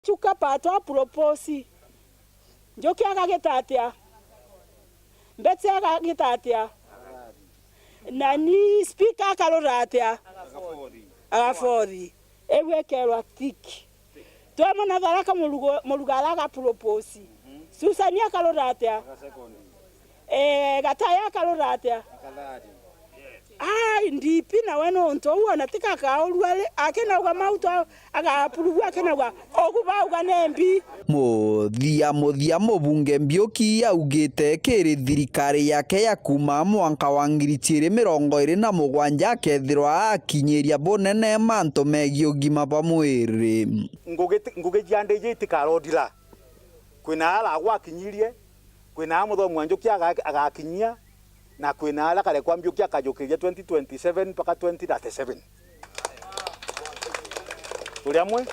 Chuka patwa proposi. Njoki agagetatia. Mbetse agagetatia. Nani speaker akaloratia. Agafori. Ewe kelwa tiki. Tuwa mwana dharaka mulugalaga proposi. Susania akaloratia. Gataya akaloratia. Ndipi na weno onto uona tika kaolwale akena uga mauto aga puluwa akena uga okuba uga nembi Muthia mubunge Mbioki augite kiri thirikari yake ya kuma mwanka wa 2027 kethirwa akinyiria bonene manto megi ugima bwa mwiri ngugi jiande itikarodira kwina ala gwakinyirie kwina muthomu Njoki agakinyia na kwina ala kale kwa Mbioki akajokeria 2027 mpaka 2037 tuliamwe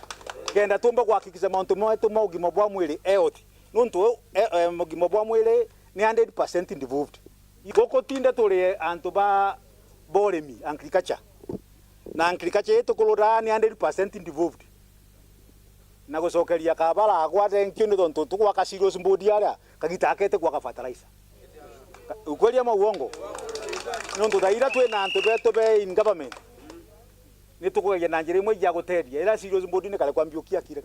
kenda tumba kuhakikisha mauntu mwetu ma ugima bwa mwili health nuntu ugima bwa mwili ni 100% involved igoko tinde tuli antu ba boremi agriculture na agriculture yetu kulura ni 100% involved na gucokeria kabala agwate nkini tontu tukwa serious mbodi ara kagitakete kwa fertilizer ukweli ama uongo nuntu daira twina antu beto be in government nitukuye na njira imwe ya guteria ila serious mbodi ni kale kwa Mbioki akire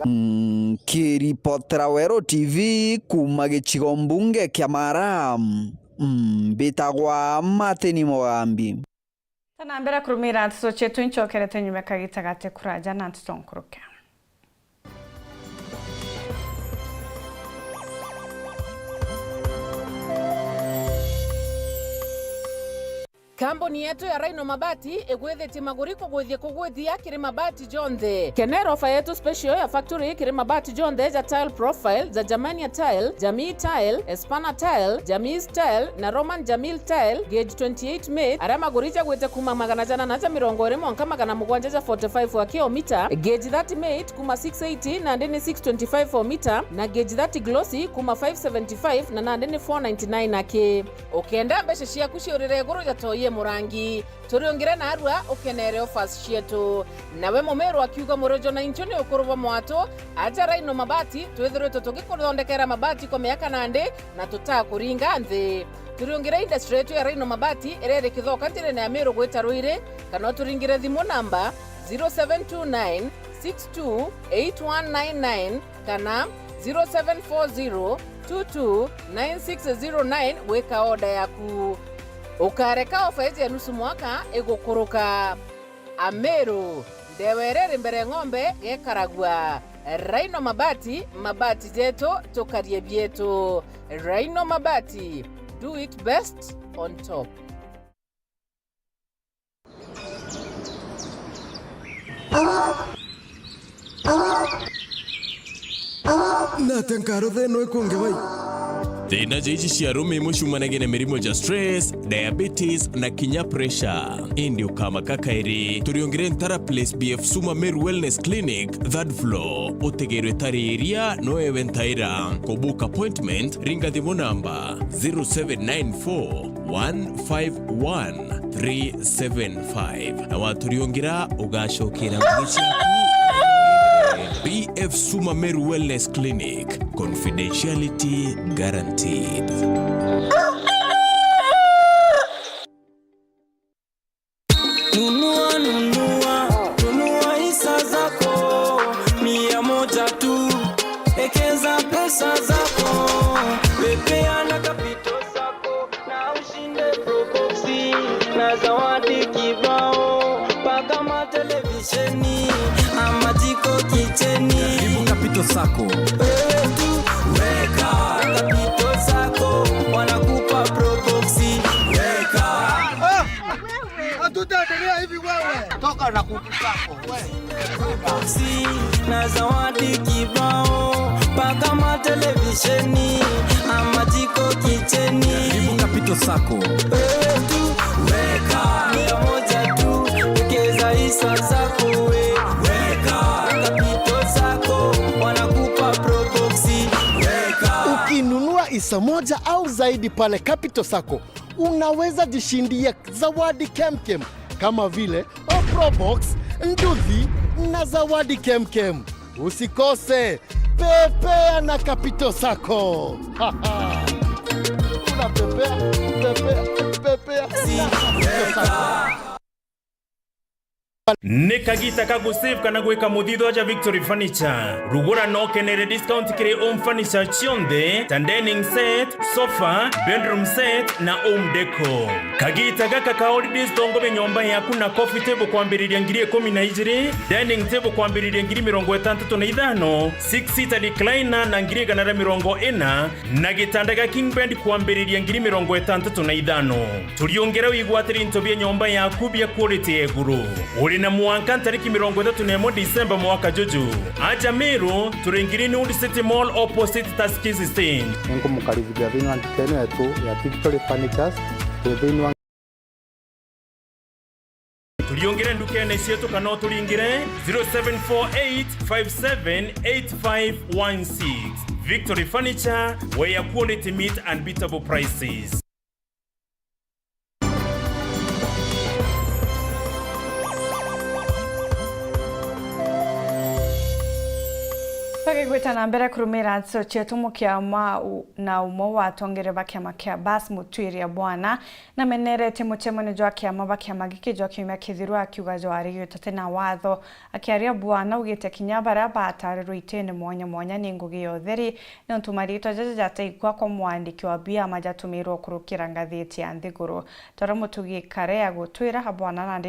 kiripotera Weru TV kuma gicigo mbunge kia Mara bitagwa Mateni Mogambi tana mbera kurumira so chetu inchokerete nyume kagitagate kuraja na ntutonkuruke. Kampuni yetu ya Rhino Mabati egwethete maguriko gwethie kugwethia kiri mabati jonthe. Kenero ofa yetu special ya factory kiri mabati jonthe ja tile profile za Germania tile, Jamii tile, Espana tile, Jamii tile na Roman Jamil tile gauge 28 made. Ara magurija gwete kuma 120 mwanka 745 wa kilomita, gauge 30 made kuma 680 na ndeni 625 for meter na gauge 30 glossy kuma 575 na ndeni 499 nake. Okenda beshe shia kushorere goro ja toye murangi turiongire na arua ukenere offers cietu nawe mumeru akiuga murojo na inchoni ukuruva mwato aja Rhino Mabati twethirwe tugikuthondekera mabati kwa miaka nande na tutakuringa nthi turiongire industry yetu ya Rhino Mabati erere kithoka ntire na Meru gwita Ruire kana turingire thimu namba 0729 628199 kana 0740 229609 weka order yaku ukareka ofa ya nusu mwaka egukuruka Ameru ndewerere mbere ng'ombe gekaragwa Rhino Mabati mabati jeto tokarie bieto Rhino Mabati do it best on top. na tenkaro theno ikunge bai thina jeji cia rume mucumanage na mirimo ja stress, diabetes na kinya pressure indi ukama kakairi turiongire Ntara Place BF Suma Meru Wellness Clinic 3rd floor utegerwe tari area no eventaira kubuka appointment ringa thimu namba 0794151375 na waturiongira ugashokera ngugi BF Suma Meru Wellness Clinic. Confidentiality guaranteed. Nunua hisa zako 100 tu. Ekeza pesa zako. Pepeana kapito zako na ushinde proboxi na zawadi kibao paka matelevisheni ama jiko kicheni. Karibu kapito sako Weka kapito sako wanakupa proboxi. Weka hatutaendelea hivi wewe toka na kupako wewe proboxi na zawadi kibao paka matelevisheni ama jiko kicheni. Karibu kapito sako Weka 100 tu. Ekeza hisa zako weka kapito sako wanakupa proboxi. Weka ukinunua hisa moja au zaidi pale Capital Sacco unaweza jishindia zawadi kemkem kama vile Probox, nduthi na zawadi kemkem. Usikose pepea na Kapito Sako. Una pepea. Nekagita kagusave kana gwika muthido aja Victory Furniture. Rugura no kenere discount kire home furniture chionde, dining set, sofa, bedroom set na home decor. Kagita gaka ka holidays dongo be nyomba yaku na coffee table kwambiriria ngiri 12, dining table kwambiriria ngiri 65, 6 seater recliner na ngiri 140 na gitanda ga king bed kwambiriria ngiri 65. Tuliongera wigwatiri into bya nyomba yaku bya quality eguru. Na muanka tariki 31 Disemba mwaka juju. Aja Meru turengiri ni City Mall opposite Taskizi Stage. Nko mukaribia vinu antiteno yetu ya Victory Furnitures. Vinu tuliongere ndukene sietu kano tulingire 0748578516. Victory Furniture, where quality meet unbeatable prices. Gweta na mbere kurumira nso chetu mukiama na umo watongere bakiama kia bas mutwiri bwana na menerete muchemo ni jwa kiama bakiama giki jwa kimya kithiru akiuga jwari yotate na watho akiaria bwana ugite kinyabara batariru itene mwanya ni ngugi yotheri na ntumarito jaja igwa kwa mwandiki wa bia majatumiro kurukira ngatheti ya Nthiguru tora mutugi kare ya gutwira habwana na